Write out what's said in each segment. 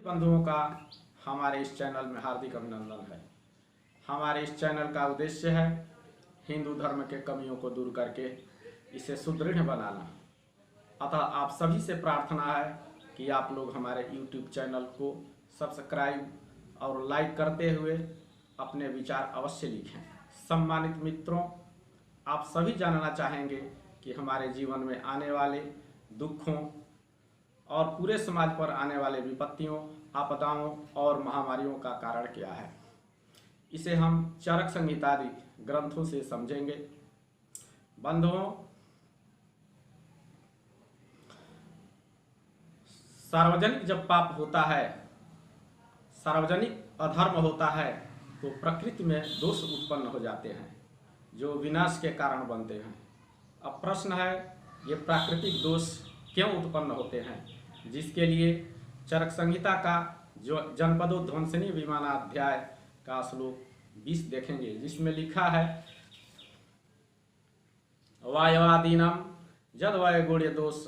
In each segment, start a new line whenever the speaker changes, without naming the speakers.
बंधुओं का हमारे इस चैनल में हार्दिक अभिनंदन है। हमारे इस चैनल का उद्देश्य है हिंदू धर्म के कमियों को दूर करके इसे सुदृढ़ बनाना। अतः आप सभी से प्रार्थना है कि आप लोग हमारे YouTube चैनल को सब्सक्राइब और लाइक करते हुए अपने विचार अवश्य लिखें। सम्मानित मित्रों, आप सभी जानना चाहेंगे कि हमारे जीवन में आने वाले दुखों और पूरे समाज पर आने वाले विपत्तियों, आपदाओं और महामारियों का कारण क्या है। इसे हम चरक संहिता आदि ग्रंथों से समझेंगे। बंधुओं, सार्वजनिक जब पाप होता है, सार्वजनिक अधर्म होता है, तो प्रकृति में दोष उत्पन्न हो जाते हैं जो विनाश के कारण बनते हैं। अब प्रश्न है, ये प्राकृतिक दोष क्यों उत्पन्न होते हैं, जिसके लिए चरक संहिता का जो जनपदोध्वंसनी विमानाध्याय का श्लोक 20 देखेंगे, जिसमें लिखा है वायवादीनाम जद वैगुण्य दोष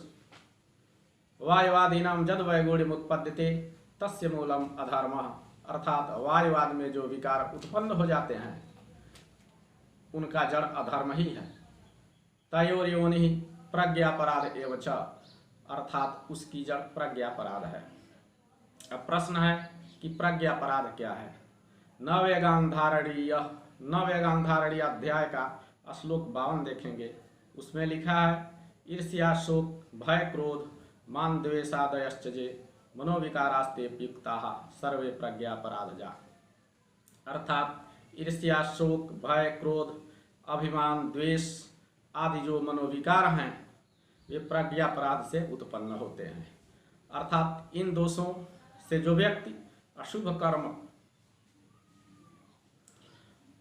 वायवादीनाम जद वैगुण्यमुत्पद्यते तस्य मूलम अधर्मः। अर्थात वायुवाद में जो विकार उत्पन्न हो जाते हैं उनका जड़ अधर्म ही है। तयोर्योनि प्रज्ञापराध एव च, अर्थात उसकी जड़ प्रज्ञापराध है। अब प्रश्न है कि प्रज्ञापराध क्या है। नववेगांधारणीय अध्याय का श्लोक 52 देखेंगे, उसमें लिखा है ईर्ष्या शोक भय क्रोध मान द्वेषादयश्च जे मनोविकारास्ते युक्ताः सर्वे प्रज्ञापराधजा। अर्थात ईर्ष्या शोक भय क्रोध अभिमान द्वेष आदि जो मनोविकार हैं वे प्रज्ञापराध से उत्पन्न होते हैं। अर्थात इन दोषों से जो व्यक्ति अशुभ कर्म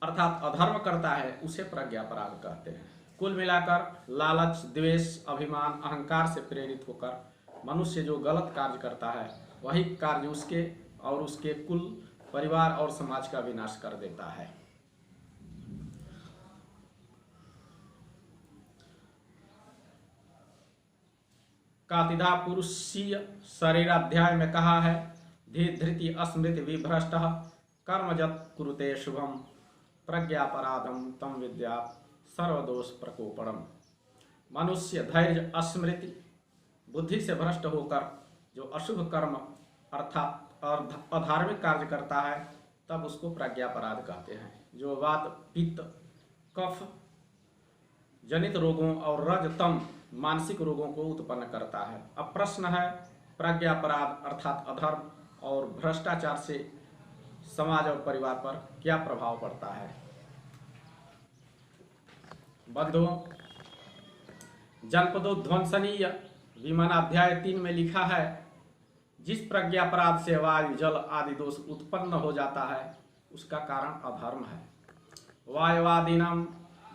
अर्थात अधर्म करता है उसे प्रज्ञापराध कहते हैं। कुल मिलाकर लालच द्वेष अभिमान अहंकार से प्रेरित होकर मनुष्य जो गलत कार्य करता है वही कार्य उसके और उसके कुल परिवार और समाज का विनाश कर देता है। कातिधा पुरुषीय शरीराध्याय में कहा है धृति अस्मृति विभ्रष्ट कर्मजत कुरुते शुभम प्रज्ञापराधम तम विद्या सर्वदोष प्रकोपणम। मनुष्य धैर्य अस्मृति बुद्धि से भ्रष्ट होकर जो अशुभ कर्म अर्थात अधार्मिक कार्य करता है तब उसको प्रज्ञापराध कहते हैं, जो वात पित्त कफ जनित रोगों और रज तम मानसिक रोगों को उत्पन्न करता है। अब प्रश्न है प्रज्ञापराध अर्थात अधर्म और भ्रष्टाचार से समाज और परिवार पर क्या प्रभाव पड़ता है। बंधुओं, जनपदोध्वंसनीय विमानाध्याय 3 में लिखा है जिस प्रज्ञापराध से वायु जल आदि दोष उत्पन्न हो जाता है उसका कारण अधर्म है। वायुवादीनाम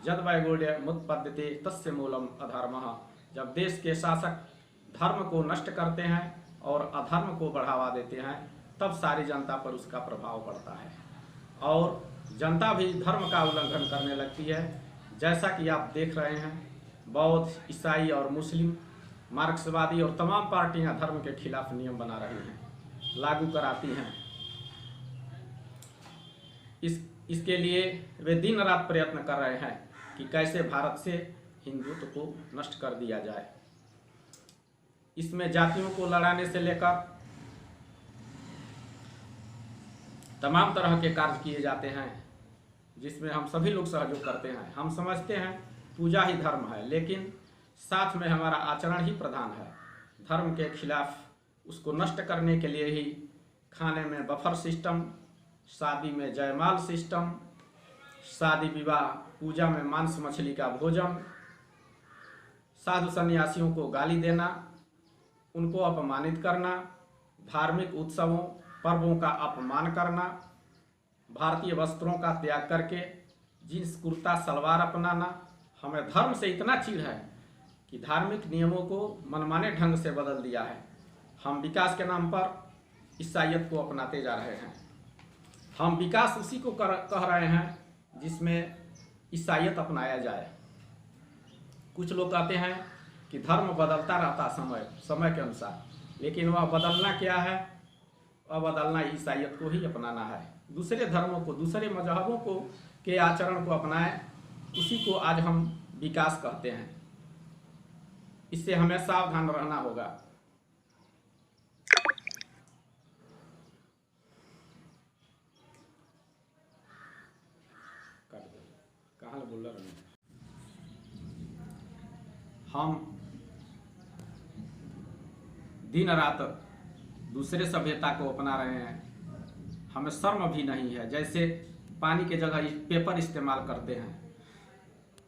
जद वैगुण्यमुत्पद्यते तस्य मूलम अधर्मः। जब देश के शासक धर्म को नष्ट करते हैं और अधर्म को बढ़ावा देते हैं तब सारी जनता पर उसका प्रभाव पड़ता है और जनता भी धर्म का उल्लंघन करने लगती है। जैसा कि आप देख रहे हैं, बौद्ध ईसाई और मुस्लिम मार्क्सवादी और तमाम पार्टियां धर्म के खिलाफ नियम बना रही हैं, लागू कराती हैं। इसके लिए वे दिन रात प्रयत्न कर रहे हैं कि कैसे भारत से हिंदुत्व को नष्ट कर दिया जाए। इसमें जातियों को लड़ाने से लेकर तमाम तरह के कार्य किए जाते हैं जिसमें हम सभी लोग सहयोग करते हैं। हम समझते हैं पूजा ही धर्म है, लेकिन साथ में हमारा आचरण ही प्रधान है। धर्म के खिलाफ उसको नष्ट करने के लिए ही खाने में बफर सिस्टम, शादी में जयमाल सिस्टम, शादी विवाह पूजा में मांस मछली का भोजन, साधु सन्यासियों को गाली देना, उनको अपमानित करना, धार्मिक उत्सवों पर्वों का अपमान करना, भारतीय वस्त्रों का त्याग करके जींस कुर्ता सलवार अपनाना। हमें धर्म से इतना चिढ़ है कि धार्मिक नियमों को मनमाने ढंग से बदल दिया है। हम विकास के नाम पर ईसाइयत को अपनाते जा रहे हैं। हम विकास उसी को कह रहे हैं जिसमें ईसाइयत अपनाया जाए। कुछ लोग कहते हैं कि धर्म बदलता रहता समय के अनुसार, लेकिन वह बदलना क्या है, बदलना, ईसाइयत को ही अपनाना है। दूसरे धर्मों को, दूसरे मजहबों को के आचरण को अपनाएं, उसी को आज हम विकास कहते हैं। इससे हमें सावधान रहना होगा। कहाँ बोल रहे हैं हम? दिन रात दूसरे सभ्यता को अपना रहे हैं, हमें शर्म भी नहीं है। जैसे पानी के जगह पेपर इस्तेमाल करते हैं,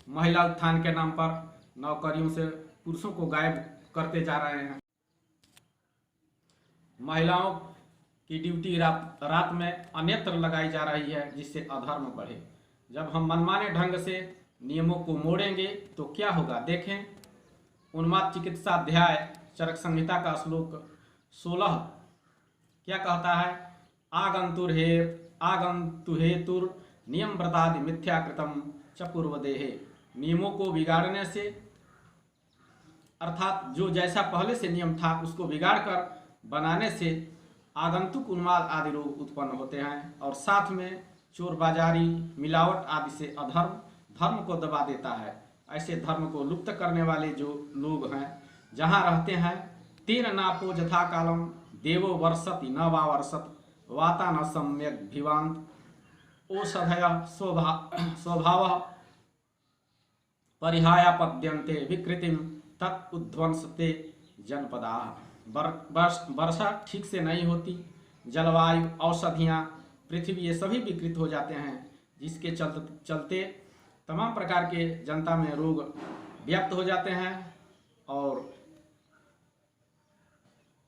महिला उत्थान के नाम पर नौकरियों से पुरुषों को गायब करते जा रहे हैं। महिलाओं की ड्यूटी रात में अन्यत्र लगाई जा रही है, जिससे अधर्म बढ़े। जब हम मनमाने ढंग से नियमों को मोड़ेंगे तो क्या होगा, देखें। उन्माद चिकित्सा अध्याय चरक संहिता का श्लोक 16 क्या कहता है? आगंतुहेतुर नियम व्रतादि मिथ्याकृतम च पूर्वदेहे। नियमों को बिगाड़ने से, अर्थात जो जैसा पहले से नियम था उसको बिगाड़ कर बनाने से आगंतुक उन्माद आदि रोग उत्पन्न होते हैं, और साथ में चोर बाजारी, मिलावट आदि से अधर्म धर्म को दबा देता है। ऐसे धर्म को लुप्त करने वाले जो लोग हैं, जहाँ रहते हैं, तेन नापो यथा कालम देवो वर्षति न वा वर्षत वाता न सम्यक भिवांत ओषधय स्वभाव परिहायापद्यन्ते विकृतिम तत्उध्वंसते जनपदा। वर्षा ठीक से नहीं होती, जलवायु, औषधियाँ, पृथ्वी, ये सभी विकृत हो जाते हैं, जिसके चलते तमाम प्रकार के जनता में रोग व्याप्त हो जाते हैं, और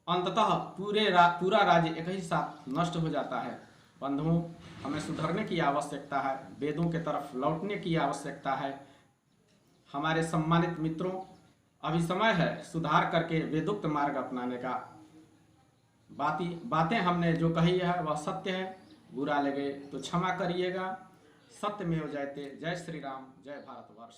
अंततः पूरा राज्य एक ही साथ नष्ट हो जाता है। बंधुओं, हमें सुधरने की आवश्यकता है, वेदों के तरफ लौटने की आवश्यकता है। हमारे सम्मानित मित्रों, अभी समय है सुधार करके वेदोक्त मार्ग अपनाने का। बातें हमने जो कही है वह सत्य है, बुरा लगे तो क्षमा करिएगा। सत्यमेव जयते। जय श्री राम, जय भारतवर्ष।